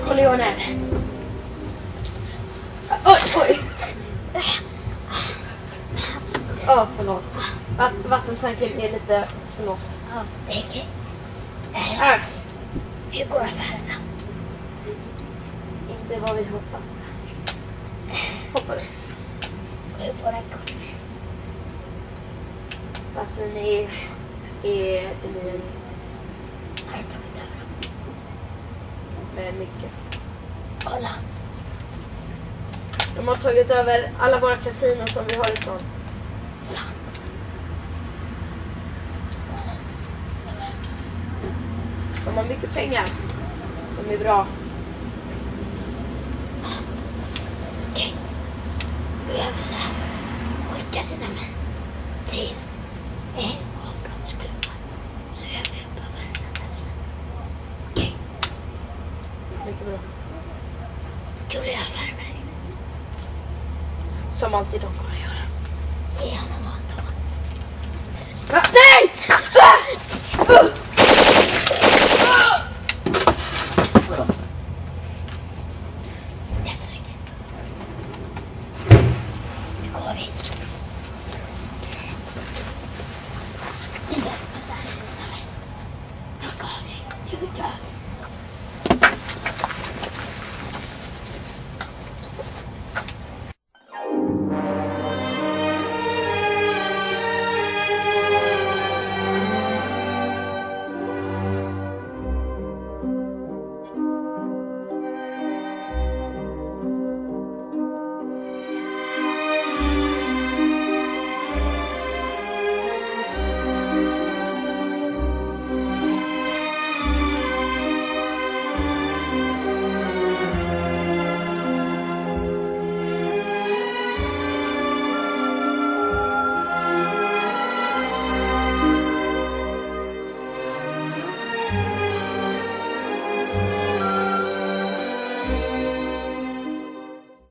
Corleone. Oj! Förlåt. Vattentanken är lite... Förlåt. Ja, det är okej. Hur går affärerna? Inte vad vi hoppas. Hoppades. Hur går det gå? Fast ni är ni Har du tagit över oss? med mycket. Kolla. De har tagit över alla våra kasinon som vi har i stan. Fan. De har mycket pengar. De är bra. Okej. Då gör vi så här. Skicka dina män till en avbrottsklubbar. Så gör vi upp affärerna där sen. Okej. Mycket bra. Kul att göra affärer med dig. Som alltid de kommer att göra. Ge honom vad han tar. Nej! Nu går vi.